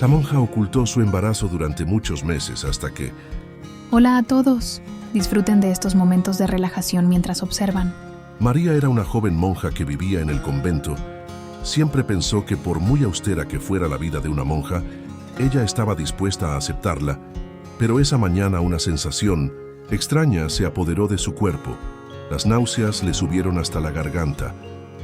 La monja ocultó su embarazo durante muchos meses hasta que... Hola a todos. Disfruten de estos momentos de relajación mientras observan. María era una joven monja que vivía en el convento. Siempre pensó que por muy austera que fuera la vida de una monja, ella estaba dispuesta a aceptarla, pero esa mañana una sensación extraña se apoderó de su cuerpo. Las náuseas le subieron hasta la garganta,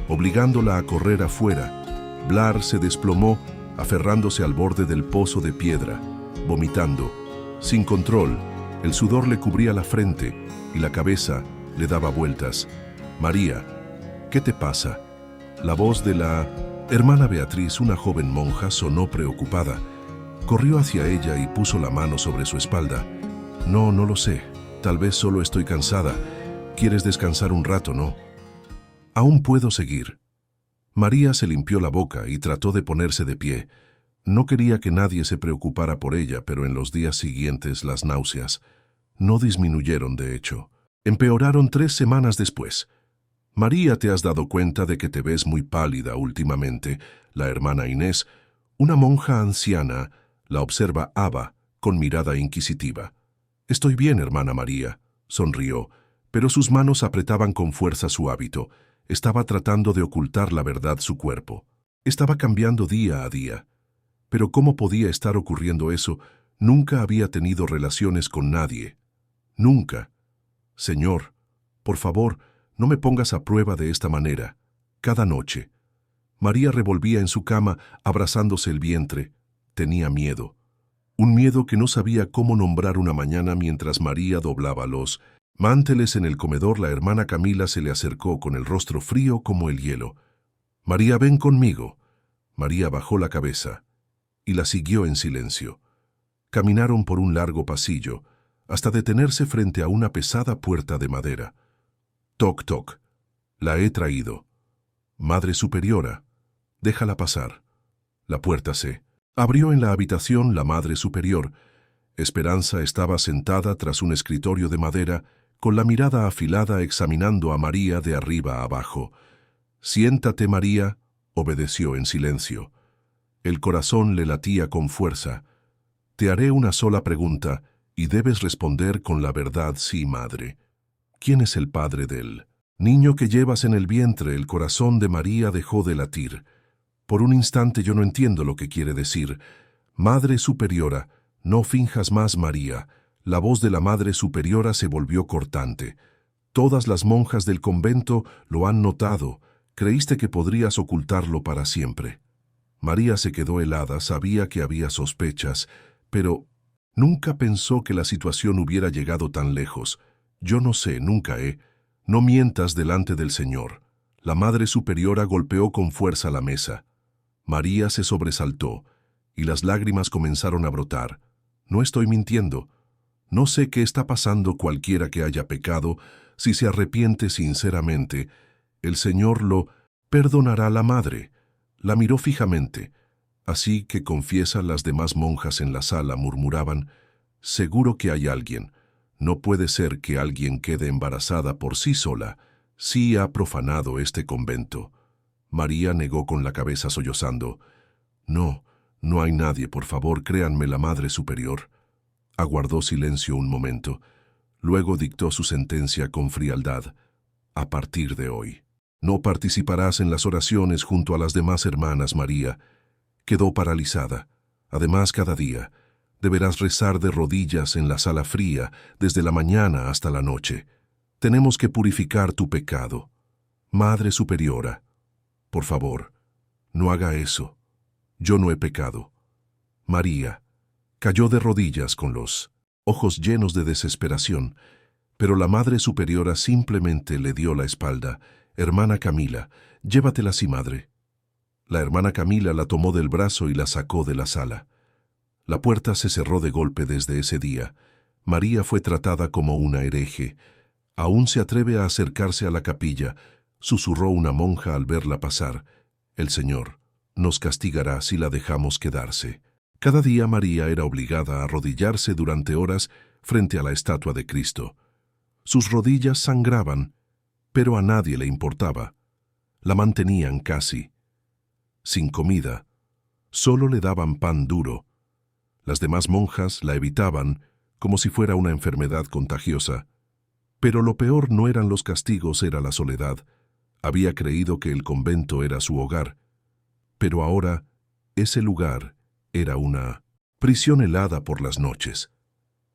obligándola a correr afuera. Blar se desplomó, aferrándose al borde del pozo de piedra, vomitando. Sin control, el sudor le cubría la frente y la cabeza le daba vueltas. María, ¿qué te pasa? La voz de la hermana Beatriz, una joven monja, sonó preocupada. Corrió hacia ella y puso la mano sobre su espalda. No lo sé. Tal vez solo estoy cansada. ¿Quieres descansar un rato, no? Aún puedo seguir. María se limpió la boca y trató de ponerse de pie. No quería que nadie se preocupara por ella, pero en los días siguientes las náuseas no disminuyeron, de hecho. Empeoraron 3 semanas después. María, ¿te has dado cuenta de que te ves muy pálida últimamente? La hermana Inés, una monja anciana, la observa Aba con mirada inquisitiva. Estoy bien, hermana María, sonrió, pero sus manos apretaban con fuerza su hábito. Estaba tratando de ocultar la verdad su cuerpo. Estaba cambiando día a día. Pero ¿cómo podía estar ocurriendo eso? Nunca había tenido relaciones con nadie. Nunca. Señor, por favor, no me pongas a prueba de esta manera. Cada noche. María revolvía en su cama, abrazándose el vientre. Tenía miedo. Un miedo que no sabía cómo nombrar una mañana mientras María doblaba los manteles en el comedor. La hermana Camila se le acercó con el rostro frío como el hielo. María, ven conmigo. María bajó la cabeza y la siguió en silencio. Caminaron por un largo pasillo, hasta detenerse frente a una pesada puerta de madera. Toc, toc. La he traído. Madre Superiora, déjala pasar. La puerta se abrió en la habitación. La Madre Superior. Esperanza estaba sentada tras un escritorio de madera, con la mirada afilada examinando a María de arriba a abajo. Siéntate, María, obedeció en silencio. El corazón le latía con fuerza. Te haré una sola pregunta, y debes responder con la verdad, sí, madre. ¿Quién es el padre del niño que llevas en el vientre? El corazón de María dejó de latir. Por un instante yo no entiendo lo que quiere decir. Madre Superiora, no finjas más, María. La voz de la Madre Superiora se volvió cortante. Todas las monjas del convento lo han notado. Creíste que podrías ocultarlo para siempre. María se quedó helada, sabía que había sospechas, pero nunca pensó que la situación hubiera llegado tan lejos. Yo no sé, nunca he. No mientas delante del Señor. La Madre Superiora golpeó con fuerza la mesa. María se sobresaltó, y las lágrimas comenzaron a brotar. No estoy mintiendo. No sé qué está pasando. Cualquiera que haya pecado, si se arrepiente sinceramente, el Señor lo perdonará. La madre la miró fijamente. Así que confiesa. Las demás monjas en la sala murmuraban. Seguro que hay alguien. No puede ser que alguien quede embarazada por sí sola. Sí ha profanado este convento. María negó con la cabeza sollozando. No hay nadie, por favor, créanme. La Madre Superior aguardó silencio un momento. Luego dictó su sentencia con frialdad. A partir de hoy, no participarás en las oraciones junto a las demás hermanas. María quedó paralizada. Además, cada día deberás rezar de rodillas en la sala fría desde la mañana hasta la noche. Tenemos que purificar tu pecado. Madre Superiora, por favor, no haga eso. Yo no he pecado. María cayó de rodillas con los ojos llenos de desesperación, pero la Madre Superiora simplemente le dio la espalda. Hermana Camila, llévatela así, madre. La hermana Camila la tomó del brazo y la sacó de la sala. La puerta se cerró de golpe. Desde ese día, María fue tratada como una hereje. Aún se atreve a acercarse a la capilla, susurró una monja al verla pasar. El Señor nos castigará si la dejamos quedarse. Cada día María era obligada a arrodillarse durante horas frente a la estatua de Cristo. Sus rodillas sangraban, pero a nadie le importaba. La mantenían casi sin comida. Solo le daban pan duro, Las demás monjas la evitaban como si fuera una enfermedad contagiosa. Pero lo peor no eran los castigos, era la soledad. Había creído que el convento era su hogar, pero ahora ese lugar era una prisión helada por las noches.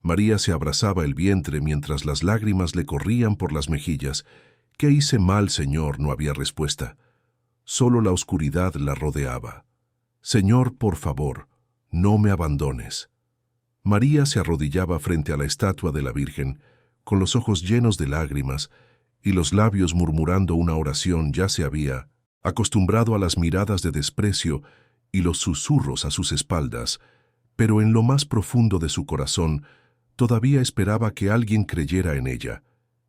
María se abrazaba el vientre mientras las lágrimas le corrían por las mejillas. ¿Qué hice mal, Señor? No había respuesta. Solo la oscuridad la rodeaba. Señor, por favor, no me abandones. María se arrodillaba frente a la estatua de la Virgen, con los ojos llenos de lágrimas y los labios murmurando una oración. Ya se había acostumbrado a las miradas de desprecio y los susurros a sus espaldas, pero en lo más profundo de su corazón todavía esperaba que alguien creyera en ella.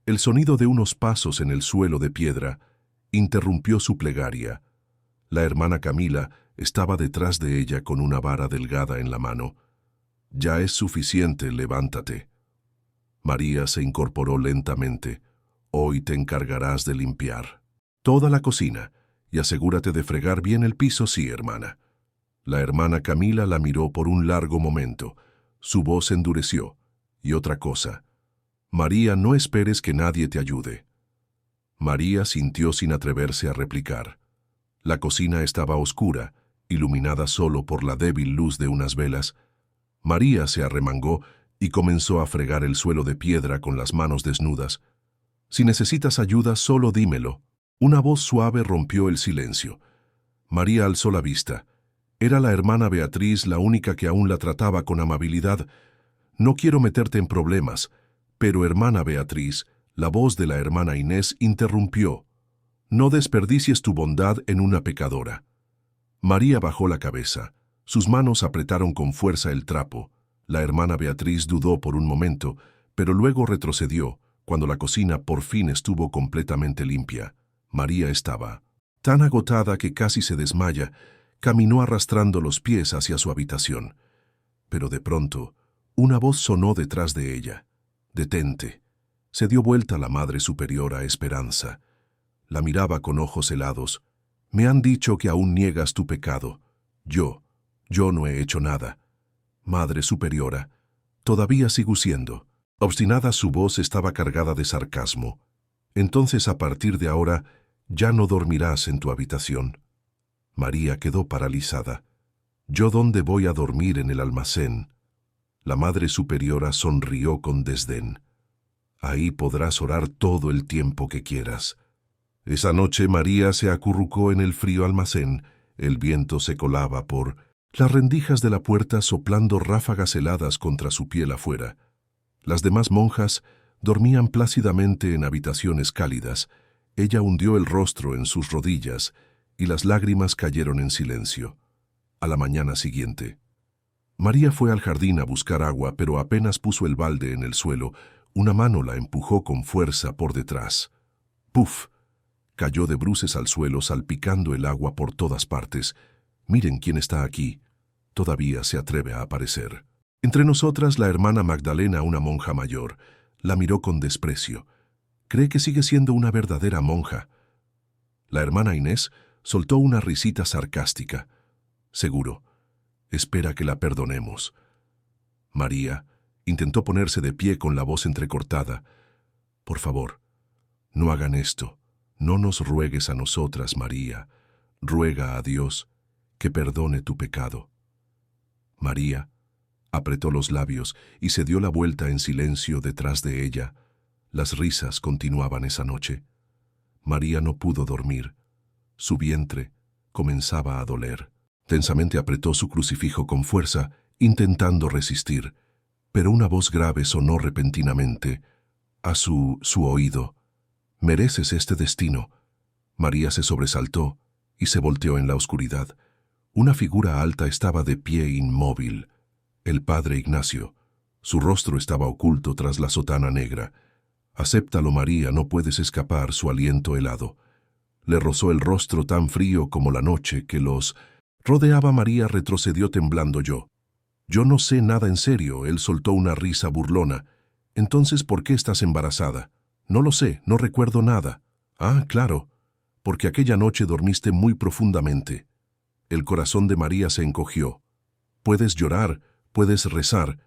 El sonido de unos pasos en el suelo de piedra interrumpió su plegaria. La hermana Camila estaba detrás de ella con una vara delgada en la mano. «Ya es suficiente, levántate». María se incorporó lentamente. «Hoy te encargarás de limpiar toda la cocina y asegúrate de fregar bien el piso». «Sí, hermana». La hermana Camila la miró por un largo momento. Su voz endureció. «Y otra cosa. María, no esperes que nadie te ayude». María sintió sin atreverse a replicar. La cocina estaba oscura, iluminada solo por la débil luz de unas velas. María se arremangó y comenzó a fregar el suelo de piedra con las manos desnudas. «Si necesitas ayuda, solo dímelo». Una voz suave rompió el silencio. María alzó la vista. Era la hermana Beatriz, la única que aún la trataba con amabilidad. «No quiero meterte en problemas, pero hermana Beatriz», la voz de la hermana Inés interrumpió. «No desperdicies tu bondad en una pecadora». María bajó la cabeza. Sus manos apretaron con fuerza el trapo. La hermana Beatriz dudó por un momento, pero luego retrocedió, cuando la cocina por fin estuvo completamente limpia. María estaba tan agotada que casi se desmaya. Caminó arrastrando los pies hacia su habitación. Pero de pronto, una voz sonó detrás de ella. «Detente». Se dio vuelta la Madre Superiora Esperanza. La miraba con ojos helados. «Me han dicho que aún niegas tu pecado. Yo no he hecho nada. Madre Superiora, todavía sigo siendo». Obstinada, su voz estaba cargada de sarcasmo. «Entonces, a partir de ahora, ya no dormirás en tu habitación». María quedó paralizada. «¿Yo dónde voy a dormir? En el almacén». La Madre Superiora sonrió con desdén. «Ahí podrás orar todo el tiempo que quieras». Esa noche María se acurrucó en el frío almacén. El viento se colaba por las rendijas de la puerta, soplando ráfagas heladas contra su piel afuera. Las demás monjas dormían plácidamente en habitaciones cálidas. Ella hundió el rostro en sus rodillas y las lágrimas cayeron en silencio. A la mañana siguiente, María fue al jardín a buscar agua, pero apenas puso el balde en el suelo, una mano la empujó con fuerza por detrás. ¡Puf! Cayó de bruces al suelo, salpicando el agua por todas partes. «Miren quién está aquí». Todavía se atreve a aparecer. Entre nosotras, la hermana Magdalena, una monja mayor, la miró con desprecio. Cree que sigue siendo una verdadera monja. La hermana Inés soltó una risita sarcástica. «Seguro. Espera que la perdonemos». María intentó ponerse de pie con la voz entrecortada. «Por favor, no hagan esto. No nos ruegues a nosotras, María. Ruega a Dios que perdone tu pecado». María apretó los labios y se dio la vuelta en silencio detrás de ella. Las risas continuaban esa noche. María no pudo dormir. Su vientre comenzaba a doler. Tensamente apretó su crucifijo con fuerza, intentando resistir, pero una voz grave sonó repentinamente a su oído. «Mereces este destino». María se sobresaltó y se volteó en la oscuridad. Una figura alta estaba de pie, inmóvil. El padre Ignacio. Su rostro estaba oculto tras la sotana negra. «Acéptalo, María, no puedes escapar», su aliento helado le rozó el rostro, tan frío como la noche que los rodeaba. María retrocedió temblando. Yo no sé nada, en serio». Él soltó una risa burlona. «Entonces, ¿por qué estás embarazada?» «No lo sé, no recuerdo nada». «Ah, claro, porque aquella noche dormiste muy profundamente». El corazón de María se encogió. «Puedes llorar, Puedes rezar,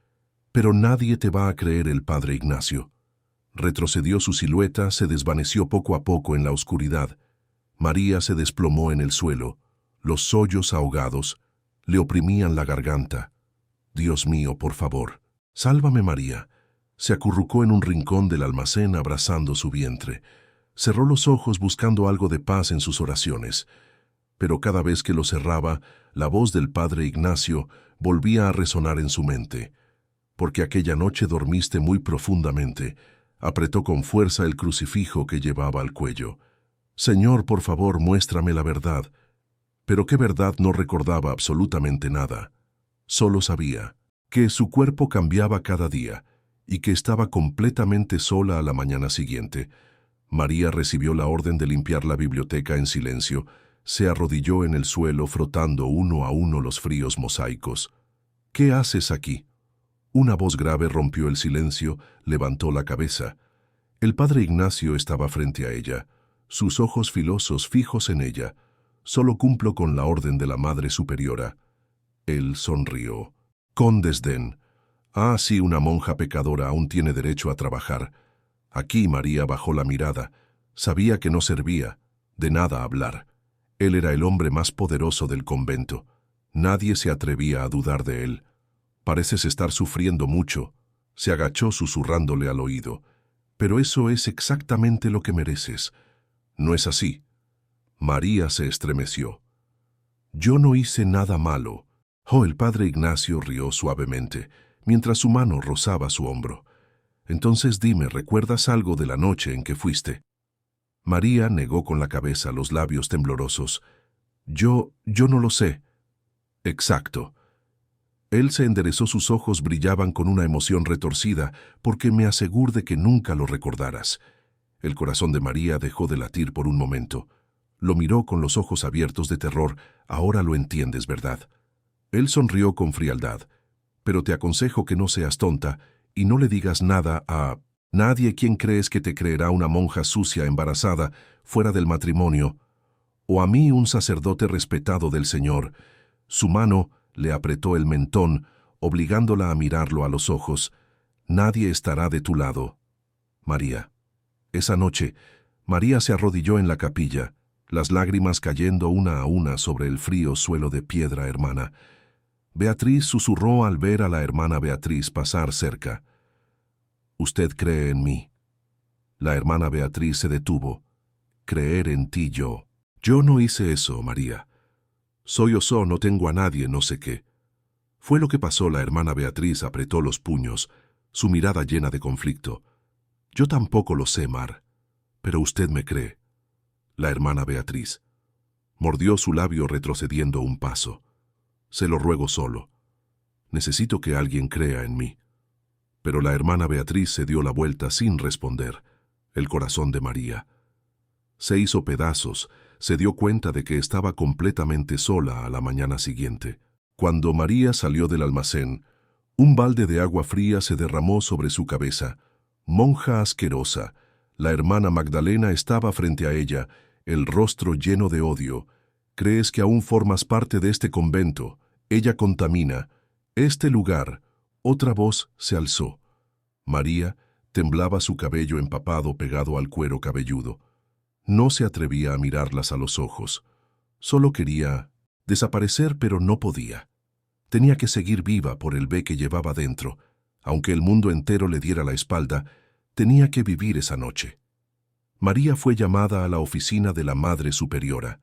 pero nadie te va a creer el padre Ignacio. Retrocedió su silueta, se desvaneció poco a poco en la oscuridad. María se desplomó en el suelo. Los sollos ahogados le oprimían la garganta. Dios mío, por favor, sálvame, María. Se acurrucó en un rincón del almacén abrazando su vientre. Cerró los ojos buscando algo de paz en sus oraciones. Pero cada vez que lo cerraba, la voz del padre Ignacio volvía a resonar en su mente. Porque aquella noche dormiste muy profundamente. Apretó con fuerza el crucifijo que llevaba al cuello. Señor, por favor, muéstrame la verdad. Pero qué verdad no recordaba absolutamente nada. Solo sabía que su cuerpo cambiaba cada día y que estaba completamente sola a la mañana siguiente. María recibió la orden de limpiar la biblioteca en silencio. Se arrodilló en el suelo frotando uno a uno los fríos mosaicos. ¿Qué haces aquí? Una voz grave rompió el silencio, levantó la cabeza. El padre Ignacio estaba frente a ella, sus ojos filosos fijos en ella. Solo cumplo con la orden de la Madre Superiora. Él sonrió, con desdén. Ah, sí, una monja pecadora aún tiene derecho a trabajar. Aquí María bajó la mirada. Sabía que no servía de nada hablar. Él era el hombre más poderoso del convento. Nadie se atrevía a dudar de él. Pareces estar sufriendo mucho. Se agachó susurrándole al oído. Pero eso es exactamente lo que mereces. ¿No es así? María se estremeció. Yo no hice nada malo. Oh, el padre Ignacio rió suavemente, mientras su mano rozaba su hombro. Entonces dime, ¿recuerdas algo de la noche en que fuiste? María negó con la cabeza, los labios temblorosos. Yo no lo sé. Exacto. Él se enderezó, sus ojos brillaban con una emoción retorcida, porque me aseguro de que nunca lo recordaras. El corazón de María dejó de latir por un momento. Lo miró con los ojos abiertos de terror. Ahora lo entiendes, ¿verdad? Él sonrió con frialdad. Pero te aconsejo que no seas tonta y no le digas nada a nadie. ¿Quién crees que te creerá, una monja sucia, embarazada, fuera del matrimonio? O a mí, un sacerdote respetado del Señor. Su mano le apretó el mentón, obligándola a mirarlo a los ojos. Nadie estará de tu lado, María. Esa noche, María se arrodilló en la capilla, las lágrimas cayendo una a una sobre el frío suelo de piedra. Hermana Beatriz, susurró al ver a la hermana Beatriz pasar cerca. Usted cree en mí. La hermana Beatriz se detuvo. Creer en ti yo. Yo no hice eso, María. Soy oso, no tengo a nadie, no sé qué. Fue lo que pasó. La hermana Beatriz apretó los puños, su mirada llena de conflicto. Yo tampoco lo sé, Mar, pero usted me cree. La hermana Beatriz mordió su labio retrocediendo un paso. Se lo ruego solo. Necesito que alguien crea en mí. Pero la hermana Beatriz se dio la vuelta sin responder. El corazón de María se hizo pedazos. Se dio cuenta de que estaba completamente sola a la mañana siguiente. Cuando María salió del almacén, un balde de agua fría se derramó sobre su cabeza. Monja asquerosa. La hermana Magdalena estaba frente a ella, el rostro lleno de odio. ¿Crees que aún formas parte de este convento? Ella contamina este lugar. Otra voz se alzó. María temblaba, su cabello empapado pegado al cuero cabelludo. No se atrevía a mirarlas a los ojos. Solo quería desaparecer, pero no podía. Tenía que seguir viva por el bé que llevaba dentro. Aunque el mundo entero le diera la espalda, tenía que vivir esa noche. María fue llamada a la oficina de la Madre Superiora.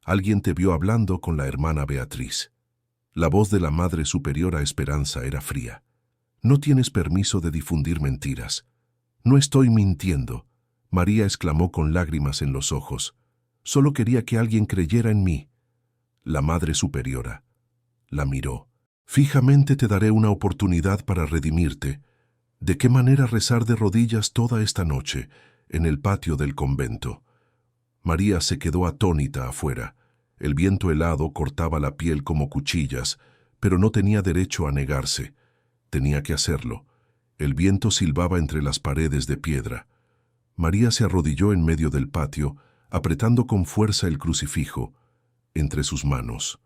Alguien te vio hablando con la hermana Beatriz. La voz de la Madre Superiora Esperanza era fría. No tienes permiso de difundir mentiras. No estoy mintiendo, María exclamó con lágrimas en los ojos. Solo quería que alguien creyera en mí. La Madre Superiora la miró. Fijamente te daré una oportunidad para redimirte. ¿De qué manera rezar de rodillas toda esta noche en el patio del convento? María se quedó atónita afuera. El viento helado cortaba la piel como cuchillas, pero no tenía derecho a negarse. Tenía que hacerlo. El viento silbaba entre las paredes de piedra. María se arrodilló en medio del patio, apretando con fuerza el crucifijo entre sus manos.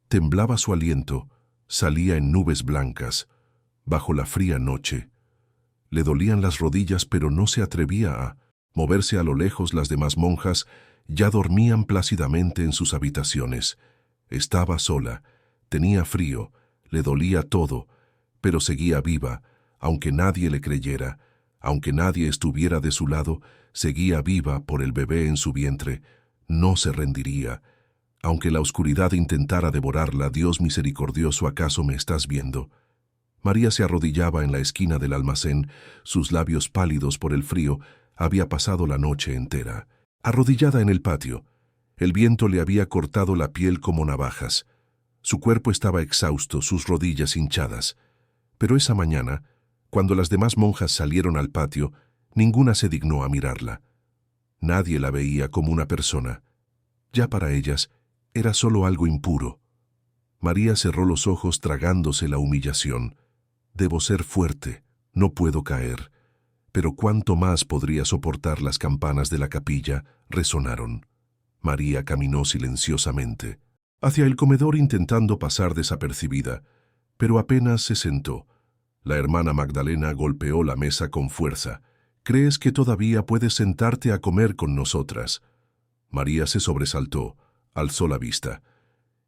Temblaba su aliento, Salía en nubes blancas, bajo la fría noche. Le dolían las rodillas, pero no se atrevía a moverse. A lo lejos. Las demás monjas ya dormían plácidamente en sus habitaciones. Estaba sola, tenía frío, le dolía todo, pero seguía viva, aunque nadie le creyera, aunque nadie estuviera de su lado, seguía viva por el bebé en su vientre. No se rendiría. Aunque la oscuridad intentara devorarla. Dios misericordioso, ¿acaso me estás viendo? María se arrodillaba en la esquina del almacén, sus labios pálidos por el frío. Había pasado la noche entera arrodillada en el patio. El viento le había cortado la piel como navajas. Su cuerpo estaba exhausto, sus rodillas hinchadas. Pero esa mañana, cuando las demás monjas salieron al patio, ninguna se dignó a mirarla. Nadie la veía como una persona. Ya para ellas, era solo algo impuro. María cerró los ojos tragándose la humillación. Debo ser fuerte, no puedo caer. Pero ¿cuánto más podría soportar? Las campanas de la capilla resonaron. María caminó silenciosamente hacia el comedor intentando pasar desapercibida, pero apenas se sentó. La hermana Magdalena golpeó la mesa con fuerza. ¿Crees que todavía puedes sentarte a comer con nosotras? María se sobresaltó, alzó la vista.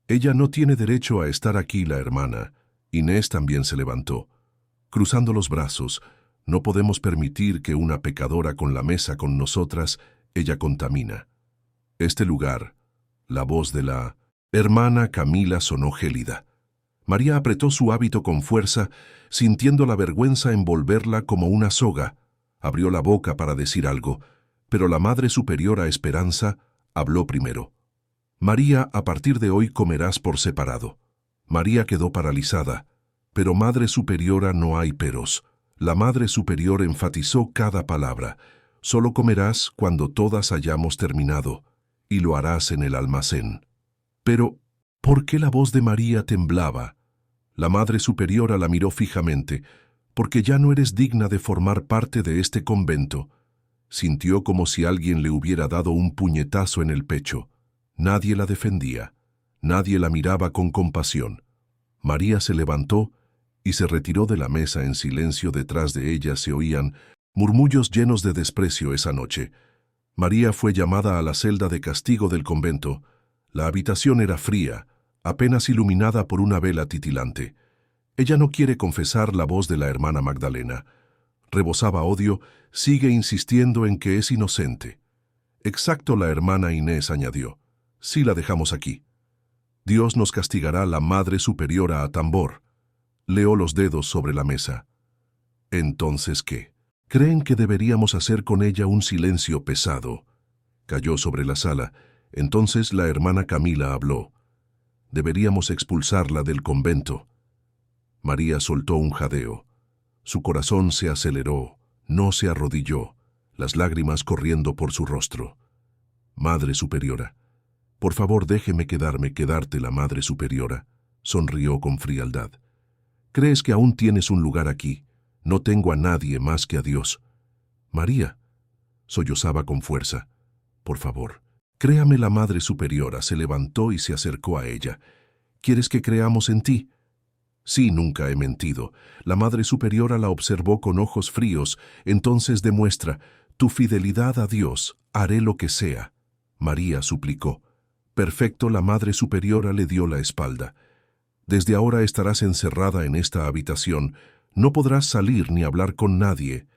Ella no tiene derecho a estar aquí. La hermana Inés también se levantó, cruzando los brazos. No podemos permitir que una pecadora con la mesa con nosotras. Ella contamina este lugar. La voz de la hermana Camila sonó gélida. María apretó su hábito con fuerza, sintiendo la vergüenza envolverla como una soga. Abrió la boca para decir algo, pero la Madre Superiora Esperanza habló primero. María, a partir de hoy comerás por separado. María quedó paralizada. Pero Madre Superiora, no hay peros. La Madre Superior enfatizó cada palabra. Solo comerás cuando todas hayamos terminado, y lo harás en el almacén. Pero, ¿por qué la voz de María temblaba? La Madre Superiora la miró fijamente. Porque ya no eres digna de formar parte de este convento. Sintió como si alguien le hubiera dado un puñetazo en el pecho. Nadie la defendía. Nadie la miraba con compasión. María se levantó y se retiró de la mesa en silencio. Detrás de ella se oían murmullos llenos de desprecio. Esa noche, María fue llamada a la celda de castigo del convento. La habitación era fría, apenas iluminada por una vela titilante. Ella no quiere confesar. La voz de la hermana Magdalena rebosaba odio. Sigue insistiendo en que es inocente. Exacto, la hermana Inés añadió. Sí, la dejamos aquí. Dios nos castigará. La Madre Superiora a tambor leó los dedos sobre la mesa. ¿Entonces qué? ¿Creen que deberíamos hacer con ella? Un silencio pesado cayó sobre la sala. Entonces la hermana Camila habló. Deberíamos expulsarla del convento. María soltó un jadeo. Su corazón se aceleró, no se arrodilló, las lágrimas corriendo por su rostro. Madre Superiora, por favor déjeme quedarte. La Madre Superiora sonrió con frialdad. ¿Crees que aún tienes un lugar aquí? No tengo a nadie más que a Dios. María, sollozaba con fuerza. Por favor, créame. La Madre Superiora se levantó y se acercó a ella. ¿Quieres que creamos en ti? Sí, nunca he mentido. La Madre Superiora la observó con ojos fríos. Entonces demuestra tu fidelidad a Dios. Haré lo que sea. María suplicó. Perfecto. La Madre Superiora le dio la espalda. Desde ahora estarás encerrada en esta habitación. No podrás salir ni hablar con nadie.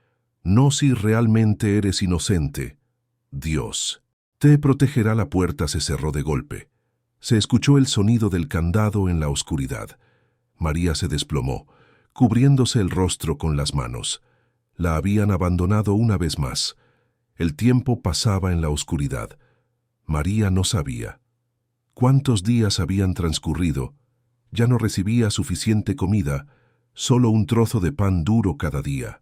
No si realmente eres inocente. Dios te protegerá. La puerta se cerró de golpe. Se escuchó el sonido del candado en la oscuridad. María se desplomó, cubriéndose el rostro con las manos. La habían abandonado una vez más. El tiempo pasaba en la oscuridad. María no sabía cuántos días habían transcurrido. Ya no recibía suficiente comida, solo un trozo de pan duro cada día.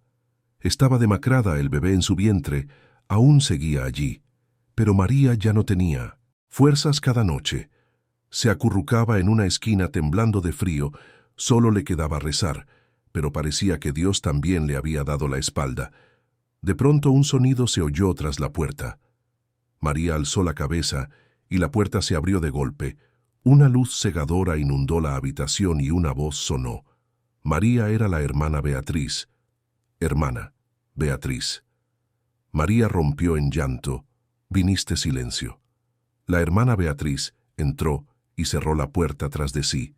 Estaba demacrada. El bebé en su vientre aún seguía allí, pero María ya no tenía fuerzas. Cada noche se acurrucaba en una esquina temblando de frío. Solo le quedaba rezar, pero parecía que Dios también le había dado la espalda. De pronto un sonido se oyó tras la puerta. María alzó la cabeza y la puerta se abrió de golpe. Una luz cegadora inundó la habitación y una voz sonó. María era la hermana Beatriz. Hermana, Beatriz. María rompió en llanto. Viniste silencio. La hermana Beatriz entró y cerró la puerta tras de sí.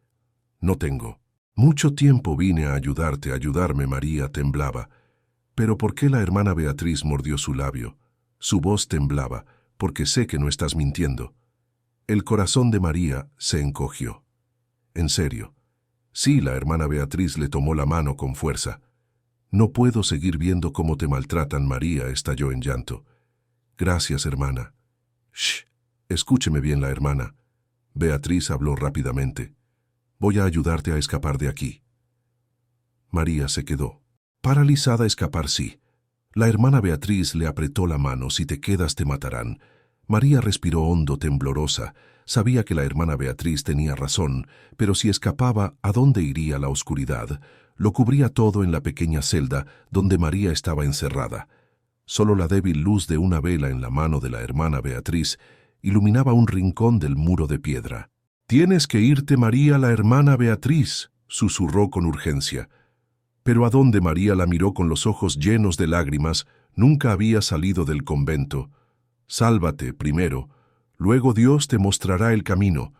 No tengo. Mucho tiempo vine a ayudarme, María temblaba. Pero ¿por qué la hermana Beatriz mordió su labio? Su voz temblaba, porque sé que no estás mintiendo. El corazón de María se encogió. En serio. Sí, la hermana Beatriz le tomó la mano con fuerza. No puedo seguir viendo cómo te maltratan, María estalló en llanto. Gracias, hermana. Shh, escúcheme bien la hermana. Beatriz habló rápidamente. Voy a ayudarte a escapar de aquí. María se quedó. Paralizada a escapar, sí. La hermana Beatriz le apretó la mano. Si te quedas te matarán. María respiró hondo, temblorosa. Sabía que la hermana Beatriz tenía razón, pero si escapaba, ¿a dónde iría la oscuridad? Lo cubría todo en la pequeña celda donde María estaba encerrada. Solo la débil luz de una vela en la mano de la hermana Beatriz iluminaba un rincón del muro de piedra. «Tienes que irte, María, la hermana Beatriz», susurró con urgencia. Pero ¿a dónde? María la miró con los ojos llenos de lágrimas. Nunca había salido del convento. «Sálvate primero, luego Dios te mostrará el camino».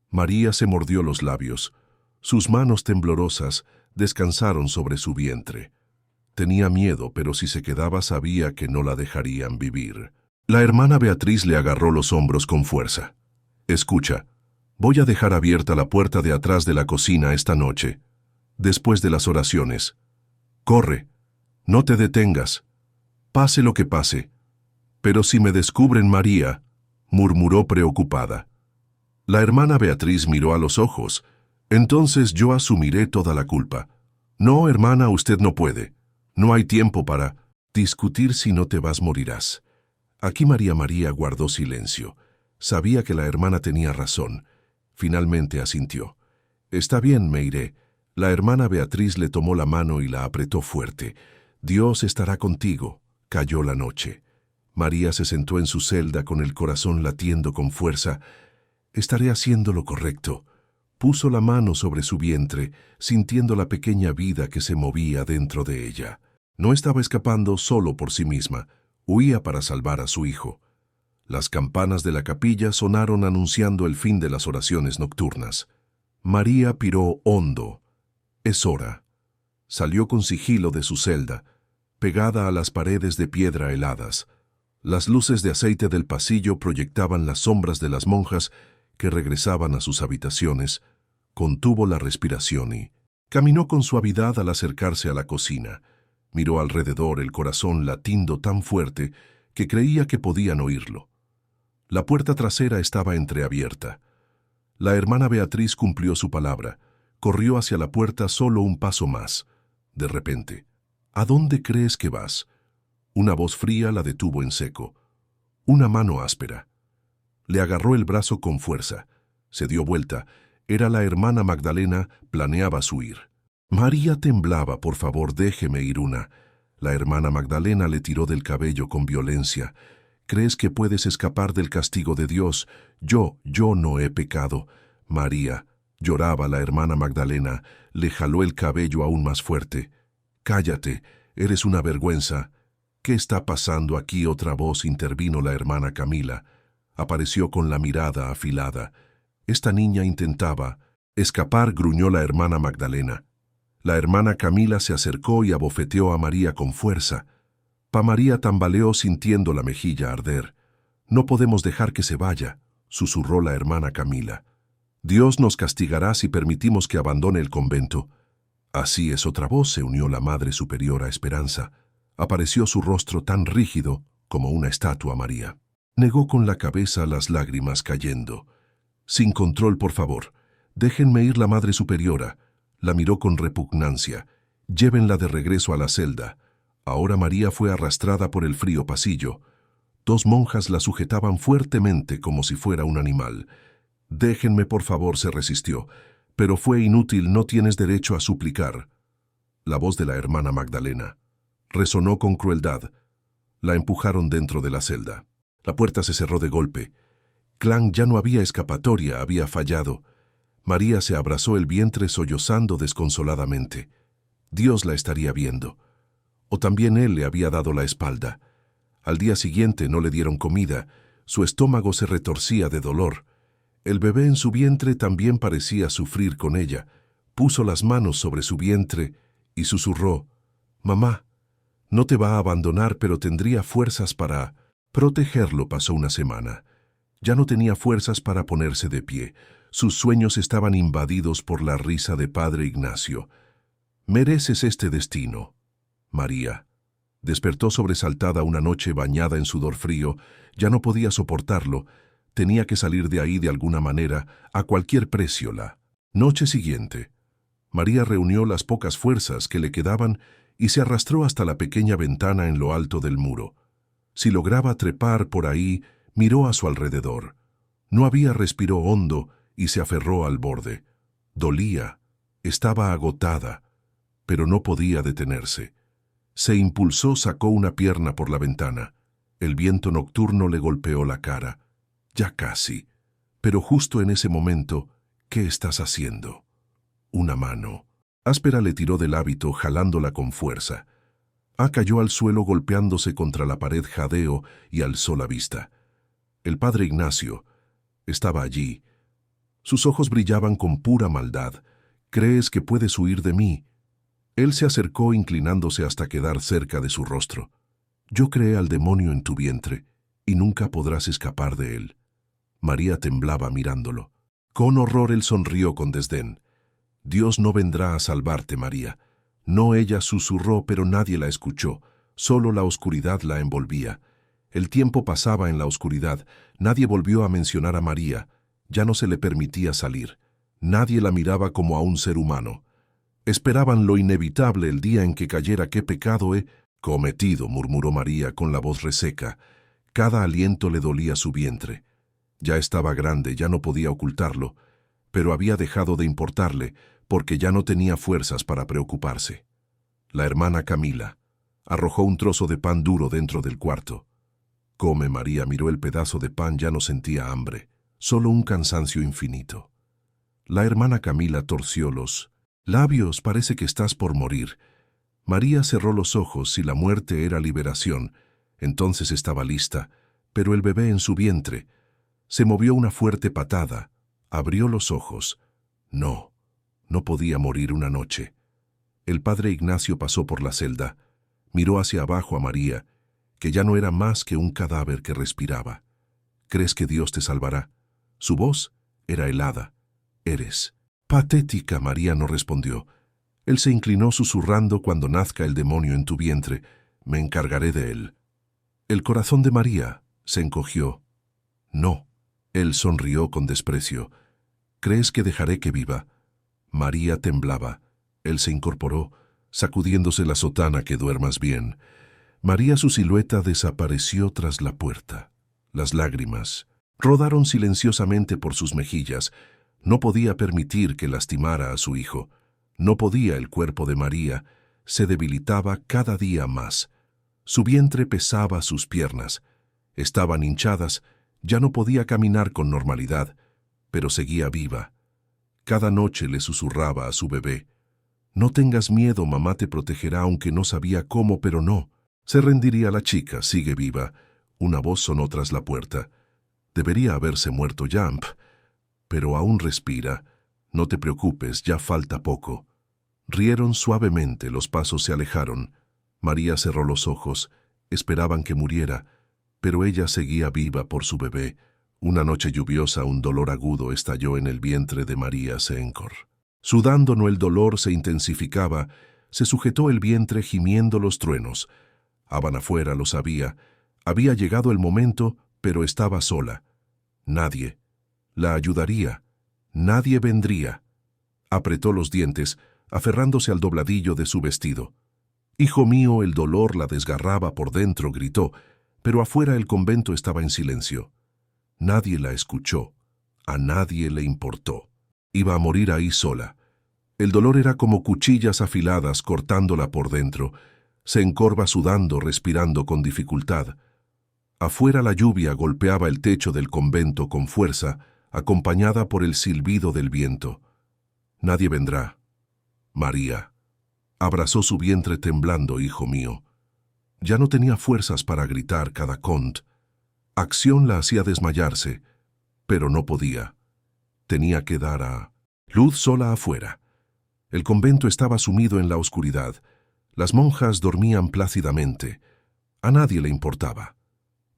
María se mordió los labios. Sus manos temblorosas descansaron sobre su vientre. Tenía miedo, pero si se quedaba sabía que no la dejarían vivir. La hermana Beatriz le agarró los hombros con fuerza. «Escucha, voy a dejar abierta la puerta de atrás de la cocina esta noche, después de las oraciones. Corre, no te detengas, pase lo que pase». «Pero si me descubren, María», murmuró preocupada. La hermana Beatriz miró a los ojos. «Entonces yo asumiré toda la culpa». «No, hermana, usted no puede. No hay tiempo para discutir. Si no te vas, morirás». Aquí María guardó silencio. Sabía que la hermana tenía razón. Finalmente asintió. «Está bien, me iré». La hermana Beatriz le tomó la mano y la apretó fuerte. «Dios estará contigo». Cayó la noche. María se sentó en su celda con el corazón latiendo con fuerza. «Estaré haciendo lo correcto». Puso la mano sobre su vientre, sintiendo la pequeña vida que se movía dentro de ella. No estaba escapando solo por sí misma. Huía para salvar a su hijo. Las campanas de la capilla sonaron anunciando el fin de las oraciones nocturnas. María piró hondo. «Es hora». Salió con sigilo de su celda, pegada a las paredes de piedra heladas. Las luces de aceite del pasillo proyectaban las sombras de las monjas que regresaban a sus habitaciones. Contuvo la respiración y caminó con suavidad al acercarse a la cocina. Miró alrededor, el corazón latiendo tan fuerte que creía que podían oírlo. La puerta trasera estaba entreabierta. La hermana Beatriz cumplió su palabra. Corrió hacia la puerta solo un paso más. De repente, «¿A dónde crees que vas?». Una voz fría la detuvo en seco. Una mano áspera. Le agarró el brazo con fuerza. Se dio vuelta. Era la hermana Magdalena, planeaba huir. María temblaba. «Por favor, déjeme ir una». La hermana Magdalena le tiró del cabello con violencia. «¿Crees que puedes escapar del castigo de Dios? Yo no he pecado». «María», lloraba la hermana Magdalena, le jaló el cabello aún más fuerte. «Cállate, eres una vergüenza». «¿Qué está pasando aquí?». Otra voz intervino la hermana Camila. Apareció con la mirada afilada. «Esta niña intentaba escapar», gruñó la hermana Magdalena. La hermana Camila se acercó y abofeteó a María con fuerza. María tambaleó sintiendo la mejilla arder. «No podemos dejar que se vaya», susurró la hermana Camila. «Dios nos castigará si permitimos que abandone el convento». «Así es». Otra voz se unió la Madre Superiora Esperanza. Apareció su rostro tan rígido como una estatua. María negó con la cabeza, las lágrimas cayendo. «Sin control, por favor. Déjenme ir». La Madre Superiora la miró con repugnancia. «Llévenla de regreso a la celda». Ahora María fue arrastrada por el frío pasillo. 2 monjas la sujetaban fuertemente como si fuera un animal. «Déjenme, por favor», se resistió. «Pero fue inútil, no tienes derecho a suplicar». La voz de la hermana Magdalena resonó con crueldad. La empujaron dentro de la celda. La puerta se cerró de golpe. clan ya no había escapatoria, había fallado. María se abrazó el vientre sollozando desconsoladamente. Dios la estaría viendo. O también él le había dado la espalda. Al día siguiente no le dieron comida, su estómago se retorcía de dolor. El bebé en su vientre también parecía sufrir con ella. Puso las manos sobre su vientre y susurró: «Mamá, no te va a abandonar, pero tendría fuerzas para...». Protegerlo pasó una semana. Ya no tenía fuerzas para ponerse de pie. Sus sueños estaban invadidos por la risa de Padre Ignacio. «Mereces este destino, María». Despertó sobresaltada una noche bañada en sudor frío. Ya no podía soportarlo. Tenía que salir de ahí de alguna manera, a cualquier precio. La noche siguiente, María reunió las pocas fuerzas que le quedaban y se arrastró hasta la pequeña ventana en lo alto del muro. Si lograba trepar por ahí, miró a su alrededor. No había respiro hondo y se aferró al borde. Dolía, estaba agotada, pero no podía detenerse. Se impulsó, sacó una pierna por la ventana. El viento nocturno le golpeó la cara. Ya casi. Pero justo en ese momento, ¿qué estás haciendo? Una mano áspera le tiró del hábito, jalándola con fuerza. Cayó al suelo golpeándose contra la pared jadeo y alzó la vista. El Padre Ignacio estaba allí. Sus ojos brillaban con pura maldad. «¿Crees que puedes huir de mí?». Él se acercó inclinándose hasta quedar cerca de su rostro. «Yo creé al demonio en tu vientre y nunca podrás escapar de él». María temblaba mirándolo. Con horror él sonrió con desdén. «Dios no vendrá a salvarte, María». No, ella susurró, pero nadie la escuchó. Solo la oscuridad la envolvía. El tiempo pasaba en la oscuridad. Nadie volvió a mencionar a María. Ya no se le permitía salir. Nadie la miraba como a un ser humano. Esperaban lo inevitable, el día en que cayera. «¿Qué pecado he cometido?», murmuró María con la voz reseca. Cada aliento le dolía su vientre. Ya estaba grande, ya no podía ocultarlo, pero había dejado de importarle, porque ya no tenía fuerzas para preocuparse. La hermana Camila arrojó un trozo de pan duro dentro del cuarto. «Come». María miró el pedazo de pan, ya no sentía hambre, solo un cansancio infinito. La hermana Camila torció los labios. «Parece que estás por morir». María cerró los ojos. Si la muerte era liberación, entonces estaba lista, pero el bebé en su vientre... Se movió una fuerte patada. Abrió los ojos. No podía morir una noche. El Padre Ignacio pasó por la celda. Miró hacia abajo a María, que ya no era más que un cadáver que respiraba. «¿Crees que Dios te salvará?». Su voz era helada. «Eres patética». María no respondió. Él se inclinó susurrando: «Cuando nazca el demonio en tu vientre, me encargaré de él». El corazón de María se encogió. «No». Él sonrió con desprecio. «¿Crees que dejaré que viva?». María temblaba. Él se incorporó, sacudiéndose la sotana: «Que duermas bien». María, su silueta desapareció tras la puerta. Las lágrimas rodaron silenciosamente por sus mejillas. No podía permitir que lastimara a su hijo. No podía. El cuerpo de María se debilitaba cada día más. Su vientre pesaba sus piernas. Estaban hinchadas. Ya no podía caminar con normalidad, pero seguía viva. Cada noche le susurraba a su bebé: «No tengas miedo, mamá te protegerá», aunque no sabía cómo, pero no. Se rendiría la chica. «Sigue viva». Una voz sonó tras la puerta. «Debería haberse muerto Jamp, pero aún respira. No te preocupes, ya falta poco». Rieron suavemente, los pasos se alejaron. María cerró los ojos. Esperaban que muriera, pero ella seguía viva por su bebé. Una noche lluviosa, un dolor agudo estalló en el vientre de María Sencor. Sudando, el dolor se intensificaba. Se sujetó el vientre gimiendo los truenos. Habana afuera, lo sabía. Había llegado el momento, pero estaba sola. Nadie la ayudaría. Nadie vendría. Apretó los dientes, aferrándose al dobladillo de su vestido. «Hijo mío», el dolor la desgarraba por dentro, gritó, pero afuera el convento estaba en silencio. Nadie la escuchó. A nadie le importó. Iba a morir ahí sola. El dolor era como cuchillas afiladas cortándola por dentro. Se encorva sudando, respirando con dificultad. Afuera la lluvia golpeaba el techo del convento con fuerza, acompañada por el silbido del viento. Nadie vendrá. María. Abrazó su vientre temblando, hijo mío. Ya no tenía fuerzas para gritar cada cont. Acción la hacía desmayarse, pero no podía. Tenía que dar a luz sola afuera. El convento estaba sumido en la oscuridad. Las monjas dormían plácidamente. A nadie le importaba.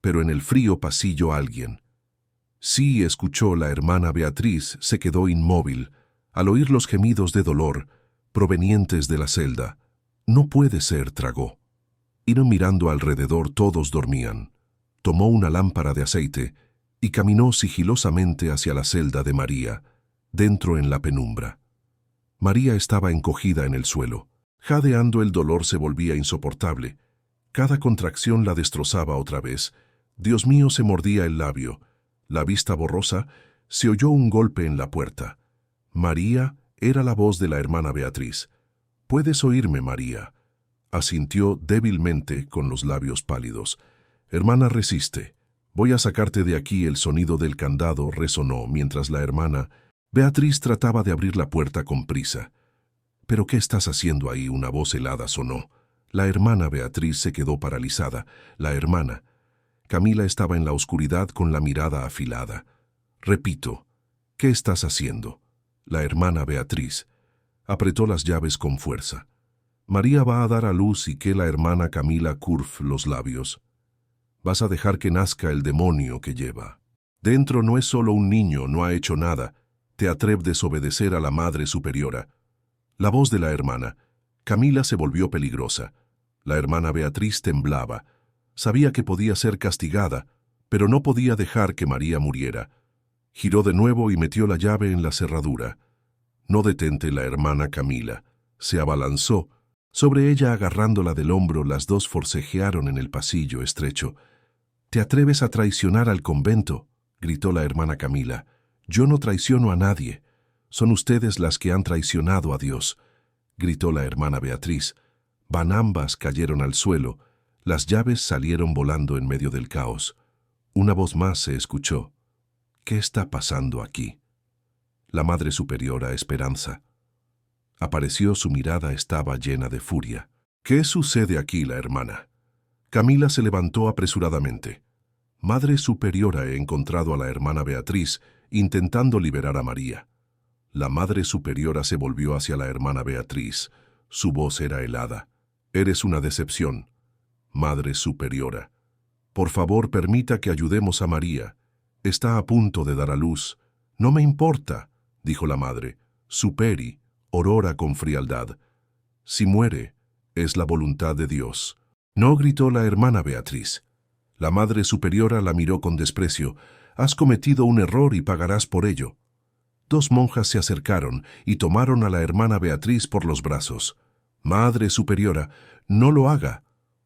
Pero en el frío pasillo alguien. Sí, escuchó la hermana Beatriz, se quedó inmóvil, al oír los gemidos de dolor, provenientes de la celda. No puede ser, tragó. Y no mirando alrededor, todos dormían. Tomó una lámpara de aceite y caminó sigilosamente hacia la celda de María, dentro en la penumbra. María estaba encogida en el suelo. Jadeando, el dolor se volvía insoportable. Cada contracción la destrozaba otra vez. Dios mío, se mordía el labio. La vista borrosa, se oyó un golpe en la puerta. María, era la voz de la hermana Beatriz. «¿Puedes oírme, María?», asintió débilmente con los labios pálidos. «Hermana, resiste. Voy a sacarte de aquí». El sonido del candado resonó mientras la hermana Beatriz trataba de abrir la puerta con prisa. «¿Pero qué estás haciendo ahí?», una voz helada sonó. La hermana Beatriz se quedó paralizada. La hermana Camila estaba en la oscuridad con la mirada afilada. «Repito, ¿qué estás haciendo?». La hermana Beatriz apretó las llaves con fuerza. «María va a dar a luz». Y que la hermana Camila curv los labios. «Vas a dejar que nazca el demonio que lleva. Dentro no es solo un niño, no ha hecho nada. Te atreves a desobedecer a la Madre Superiora». La voz de la hermana Camila se volvió peligrosa. La hermana Beatriz temblaba. Sabía que podía ser castigada, pero no podía dejar que María muriera. Giró de nuevo y metió la llave en la cerradura. «No detente». La hermana Camila se abalanzó sobre ella agarrándola del hombro. Las dos forcejearon en el pasillo estrecho. «¿Te atreves a traicionar al convento?», gritó la hermana Camila. «Yo no traiciono a nadie. Son ustedes las que han traicionado a Dios», gritó la hermana Beatriz. Ambas cayeron al suelo. Las llaves salieron volando en medio del caos. Una voz más se escuchó. «¿Qué está pasando aquí?». La Madre Superiora, Esperanza. Apareció, su mirada estaba llena de furia. «¿Qué sucede aquí?». La hermana Camila se levantó apresuradamente. «Madre Superiora, he encontrado a la hermana Beatriz intentando liberar a María». La Madre Superiora se volvió hacia la hermana Beatriz. Su voz era helada. «Eres una decepción, Madre Superiora. Por favor, permita que ayudemos a María. Está a punto de dar a luz». «No me importa», dijo la Madre Superi, aurora con frialdad. «Si muere, es la voluntad de Dios». «No», gritó la hermana Beatriz. La Madre Superiora la miró con desprecio. «Has cometido un error y pagarás por ello». Dos monjas se acercaron y tomaron a la hermana Beatriz por los brazos. «Madre Superiora, no lo haga.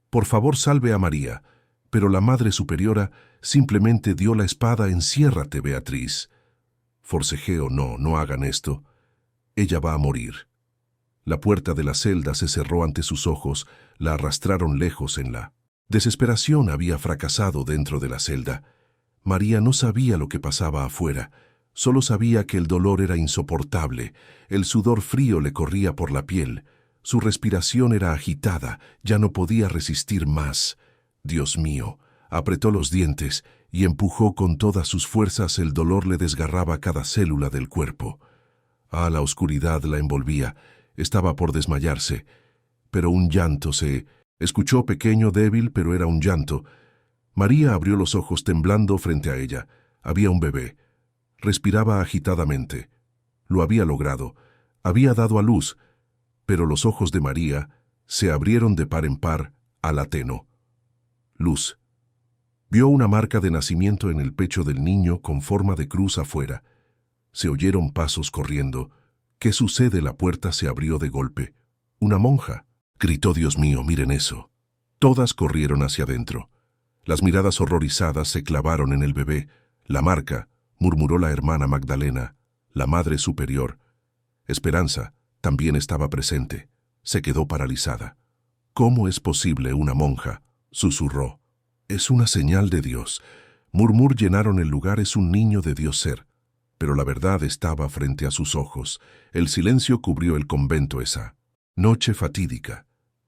Por favor, salve a María». Pero la Madre Superiora simplemente dio la espada. «Enciérrate, Beatriz». Forcejeo: «No hagan esto. Ella va a morir». La puerta de la celda se cerró ante sus ojos. La arrastraron lejos. En la desesperación había fracasado dentro de la celda. María no sabía lo que pasaba afuera. Solo sabía que el dolor era insoportable. El sudor frío le corría por la piel. Su respiración era agitada. Ya no podía resistir más. «Dios mío», apretó los dientes y empujó con todas sus fuerzas. El dolor le desgarraba cada célula del cuerpo. La oscuridad la envolvía. Estaba por desmayarse. Pero un llanto se escuchó, pequeño, débil, pero era un llanto. María abrió los ojos temblando frente a ella. Había un bebé. Respiraba agitadamente. Lo había logrado. Había dado a luz. Pero los ojos de María se abrieron de par en par al ateno. Luz. Vio una marca de nacimiento en el pecho del niño con forma de cruz afuera. Se oyeron pasos corriendo. «¿Qué sucede?». La puerta se abrió de golpe. «Una monja», gritó. «Dios mío, miren eso». Todas corrieron hacia adentro. Las miradas horrorizadas se clavaron en el bebé. «La marca», murmuró la hermana Magdalena, la Madre Superior. Esperanza también estaba presente. Se quedó paralizada. «¿Cómo es posible? Una monja», susurró. Es una señal de Dios. Murmur llenaron el lugar, es un niño de Dios ser. Pero la verdad estaba frente a sus ojos. El silencio cubrió el convento esa noche fatídica.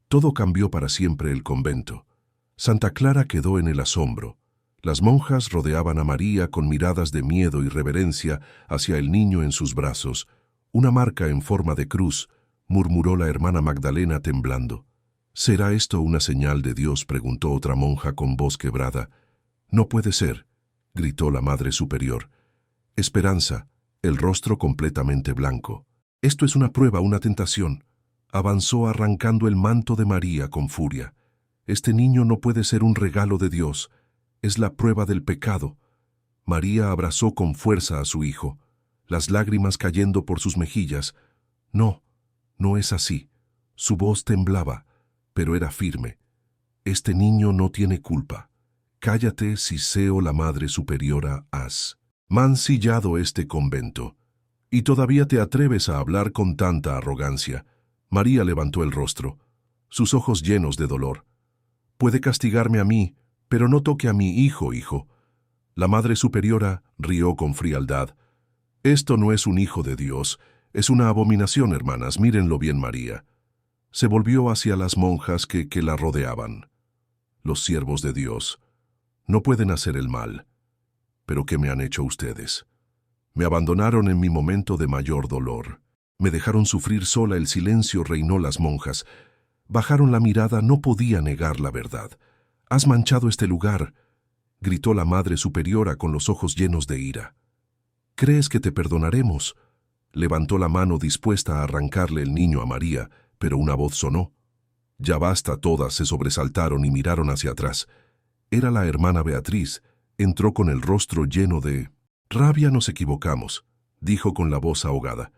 Todo cambió para siempre el convento. Santa Clara quedó en el asombro. Las monjas rodeaban a María con miradas de miedo y reverencia hacia el niño en sus brazos. Una marca en forma de cruz, murmuró la hermana Magdalena temblando. ¿Será esto una señal de Dios?, preguntó otra monja con voz quebrada. No puede ser, gritó la Madre Superior. Esperanza, el rostro completamente blanco. Esto es una prueba, una tentación. Avanzó arrancando el manto de María con furia. Este niño no puede ser un regalo de Dios. Es la prueba del pecado. María abrazó con fuerza a su hijo, las lágrimas cayendo por sus mejillas. No, no es así. Su voz temblaba, pero era firme. Este niño no tiene culpa. Cállate, Siseo, la Madre Superiora, has mancillado este convento. Y todavía te atreves a hablar con tanta arrogancia. María levantó el rostro, sus ojos llenos de dolor. Puede castigarme a mí, pero no toque a mi hijo, hijo. La Madre Superiora rió con frialdad. Esto no es un hijo de Dios, es una abominación, hermanas, mírenlo bien, María. Se volvió hacia las monjas que la rodeaban. Los siervos de Dios no pueden hacer el mal. ¿Pero qué me han hecho ustedes? Me abandonaron en mi momento de mayor dolor. Me dejaron sufrir sola, el silencio reinó. Las monjas bajaron la mirada, no podía negar la verdad. Has manchado este lugar, gritó la Madre Superiora con los ojos llenos de ira. ¿Crees que te perdonaremos? Levantó la mano dispuesta a arrancarle el niño a María, pero una voz sonó. Ya basta, todas se sobresaltaron y miraron hacia atrás. Era la hermana Beatriz. Entró con el rostro lleno de rabia. Nos equivocamos, dijo con la voz ahogada.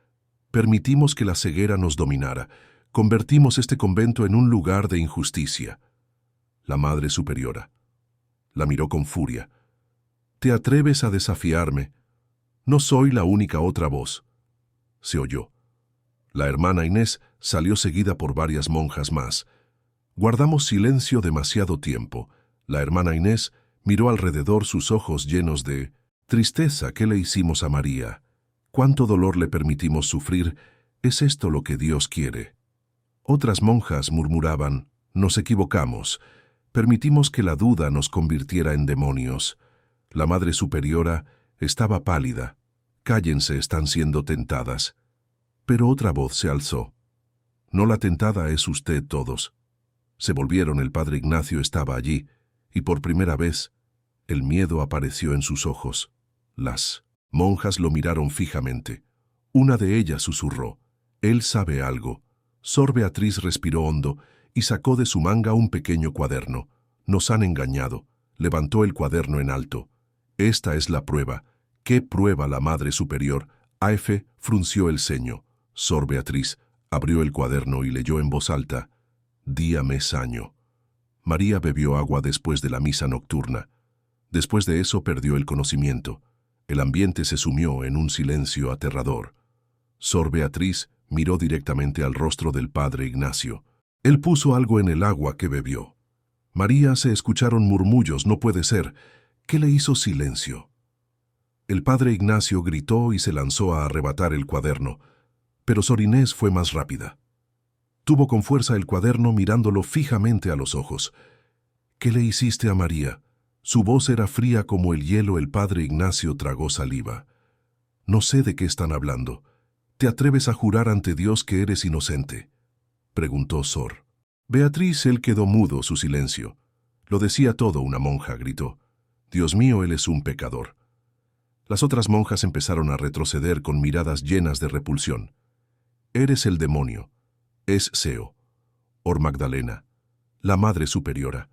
Permitimos que la ceguera nos dominara. Convertimos este convento en un lugar de injusticia. La Madre Superiora la miró con furia. ¿Te atreves a desafiarme? No soy la única. Otra voz se oyó. La hermana Inés salió seguida por varias monjas más. Guardamos silencio demasiado tiempo. La hermana Inés miró alrededor, sus ojos llenos de tristeza. ¿Qué le hicimos a María? ¿Cuánto dolor le permitimos sufrir? ¿Es esto lo que Dios quiere? Otras monjas murmuraban, nos equivocamos. Permitimos que la duda nos convirtiera en demonios. La Madre Superiora estaba pálida. Cállense, están siendo tentadas. Pero otra voz se alzó. No, la tentada es usted, todos. Se volvieron, el padre Ignacio estaba allí, y por primera vez el miedo apareció en sus ojos. Las monjas lo miraron fijamente. Una de ellas susurró, él sabe algo. Sor Beatriz respiró hondo y sacó de su manga un pequeño cuaderno. Nos han engañado. Levantó el cuaderno en alto. Esta es la prueba. ¿Qué prueba? La Madre Superior. Aefe frunció el ceño. Sor Beatriz abrió el cuaderno y leyó en voz alta. Día, mes, año. María bebió agua después de la misa nocturna. Después de eso perdió el conocimiento. El ambiente se sumió en un silencio aterrador. Sor Beatriz miró directamente al rostro del padre Ignacio. Él puso algo en el agua que bebió. María, se escucharon murmullos. No puede ser. ¿Qué le hizo silencio? El padre Ignacio gritó y se lanzó a arrebatar el cuaderno, pero Sor Inés fue más rápida. Tuvo con fuerza el cuaderno mirándolo fijamente a los ojos. ¿Qué le hiciste a María? Su voz era fría como el hielo. El padre Ignacio tragó saliva. No sé de qué están hablando. ¿Te atreves a jurar ante Dios que eres inocente?, preguntó Sor Beatriz. Él quedó mudo, su silencio lo decía todo. Una monja gritó, Dios mío, él es un pecador. Las otras monjas empezaron a retroceder con miradas llenas de repulsión. Eres el demonio. Es Seo. Or Magdalena, la Madre Superiora.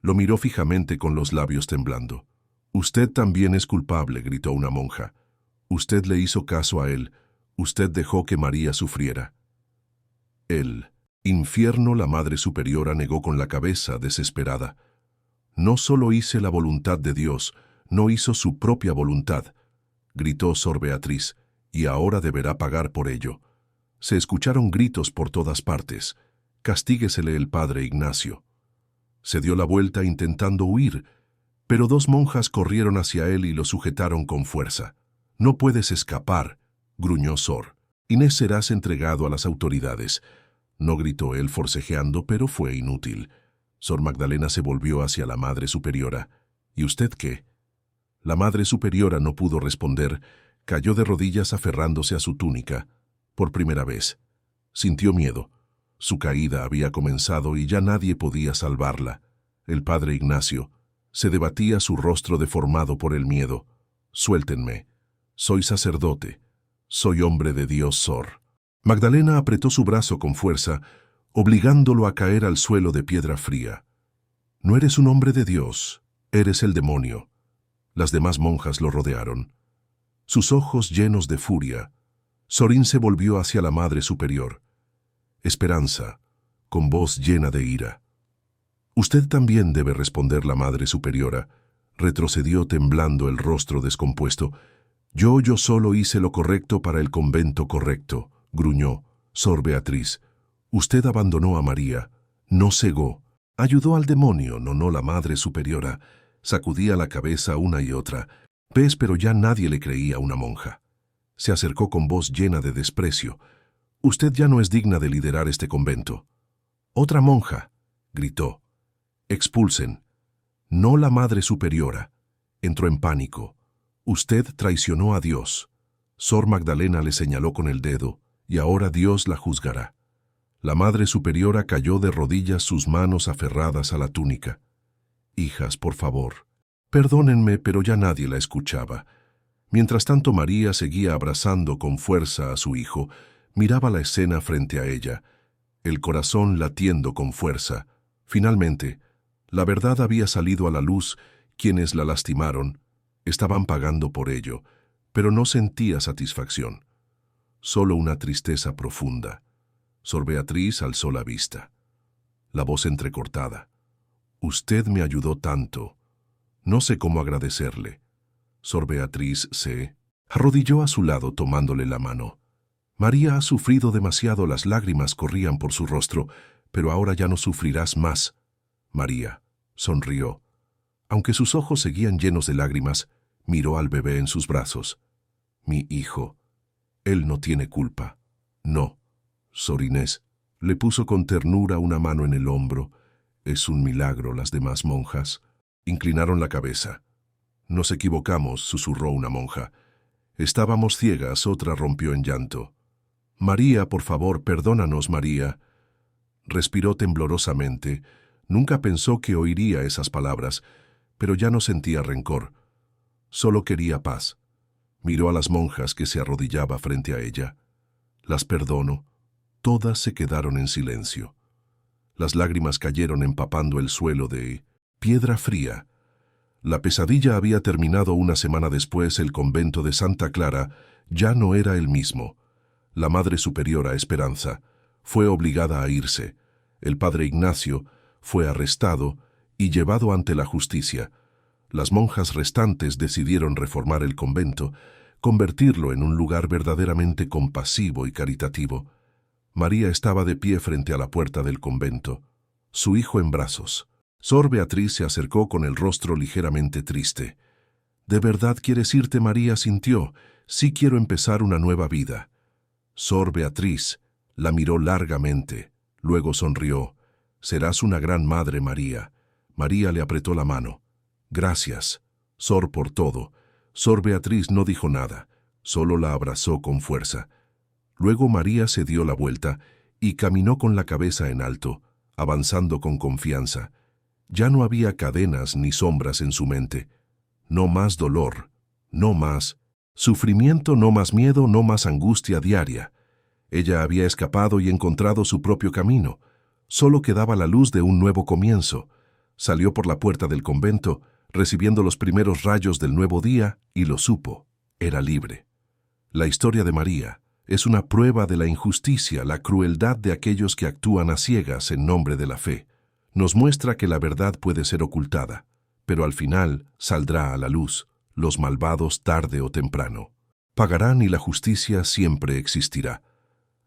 Lo miró fijamente con los labios temblando. Usted también es culpable, gritó una monja. Usted le hizo caso a él. Usted dejó que María sufriera. El infierno. La Madre Superiora negó con la cabeza, desesperada. No solo hice la voluntad de Dios, no hizo su propia voluntad, gritó Sor Beatriz, y ahora deberá pagar por ello. Se escucharon gritos por todas partes. Castíguesele el padre Ignacio. Se dio la vuelta intentando huir, pero 2 monjas corrieron hacia él y lo sujetaron con fuerza. «No puedes escapar», gruñó Sor. «Inés, serás entregado a las autoridades». No gritó él forcejeando, pero fue inútil. Sor Magdalena se volvió hacia la Madre Superiora. «¿Y usted qué?». La Madre Superiora no pudo responder, cayó de rodillas aferrándose a su túnica. Por primera vez. Sintió miedo. Su caída había comenzado y ya nadie podía salvarla. El padre Ignacio se debatía, su rostro deformado por el miedo. «Suéltenme. Soy sacerdote. Soy hombre de Dios, Sor». Magdalena apretó su brazo con fuerza, obligándolo a caer al suelo de piedra fría. «No eres un hombre de Dios, eres el demonio». Las demás monjas lo rodearon. Sus ojos llenos de furia, Sorín se volvió hacia la Madre Superior. «Esperanza», con voz llena de ira. «Usted también debe responder». La Madre Superiora retrocedió temblando, el rostro descompuesto. Yo solo hice lo correcto para el convento correcto», gruñó. «Sor Beatriz, usted abandonó a María, no cegó, ayudó al demonio». «No». La Madre Superiora sacudía la cabeza una y otra. «¿Ves?». Pero ya nadie le creía a una monja. Se acercó con voz llena de desprecio. «Usted ya no es digna de liderar este convento». «Otra monja», gritó. «Expulsen». «No». La Madre Superiora entró en pánico. «Usted traicionó a Dios». Sor Magdalena le señaló con el dedo, y ahora Dios la juzgará. La Madre Superiora cayó de rodillas, sus manos aferradas a la túnica. «Hijas, por favor, perdónenme», pero ya nadie la escuchaba. Mientras tanto, María seguía abrazando con fuerza a su hijo, miraba la escena frente a ella, el corazón latiendo con fuerza. Finalmente, la verdad había salido a la luz. Quienes la lastimaron estaban pagando por ello, pero no sentía satisfacción, solo una tristeza profunda. Sor Beatriz alzó la vista, la voz entrecortada. «Usted me ayudó tanto. No sé cómo agradecerle». Sor Beatriz se arrodilló a su lado tomándole la mano. «María ha sufrido demasiado». Las lágrimas corrían por su rostro. «Pero ahora ya no sufrirás más». María sonrió. Aunque sus ojos seguían llenos de lágrimas, miró al bebé en sus brazos. «Mi hijo, él no tiene culpa». «No». Sor Inés le puso con ternura una mano en el hombro. «Es un milagro». Las demás monjas inclinaron la cabeza. «Nos equivocamos», susurró una monja. «Estábamos ciegas». Otra rompió en llanto. «María, por favor, perdónanos». María respiró temblorosamente. Nunca pensó que oiría esas palabras, pero ya no sentía rencor. Solo quería paz. Miró a las monjas que se arrodillaban frente a ella. «Las perdono». Todas se quedaron en silencio. Las lágrimas cayeron empapando el suelo de piedra fría. La pesadilla había terminado. Una semana después, el convento de Santa Clara ya no era el mismo. La Madre Superiora Esperanza fue obligada a irse. El padre Ignacio fue arrestado y llevado ante la justicia. Las monjas restantes decidieron reformar el convento, convertirlo en un lugar verdaderamente compasivo y caritativo. María estaba de pie frente a la puerta del convento, su hijo en brazos. Sor Beatriz se acercó con el rostro ligeramente triste. «¿De verdad quieres irte?». María sintió. «Sí, quiero empezar una nueva vida». Sor Beatriz la miró largamente, luego sonrió. «Serás una gran madre, María». María le apretó la mano. «Gracias, Sor, por todo». Sor Beatriz no dijo nada, solo la abrazó con fuerza. Luego María se dio la vuelta y caminó con la cabeza en alto, avanzando con confianza. Ya no había cadenas ni sombras en su mente. No más dolor, no más sufrimiento, no más miedo, no más angustia diaria. Ella había escapado y encontrado su propio camino. Solo quedaba la luz de un nuevo comienzo. Salió por la puerta del convento, recibiendo los primeros rayos del nuevo día, y lo supo. Era libre. La historia de María es una prueba de la injusticia, la crueldad de aquellos que actúan a ciegas en nombre de la fe. Nos muestra que la verdad puede ser ocultada, pero al final saldrá a la luz. Los malvados, tarde o temprano, pagarán y la justicia siempre existirá.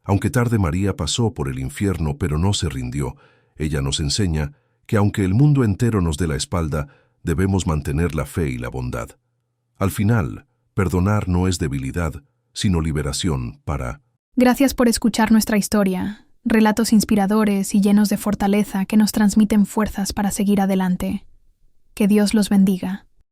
Aunque tarde, María pasó por el infierno, pero no se rindió. Ella nos enseña que aunque el mundo entero nos dé la espalda, debemos mantener la fe y la bondad. Al final, perdonar no es debilidad, sino liberación para... Gracias por escuchar nuestra historia, relatos inspiradores y llenos de fortaleza que nos transmiten fuerzas para seguir adelante. Que Dios los bendiga.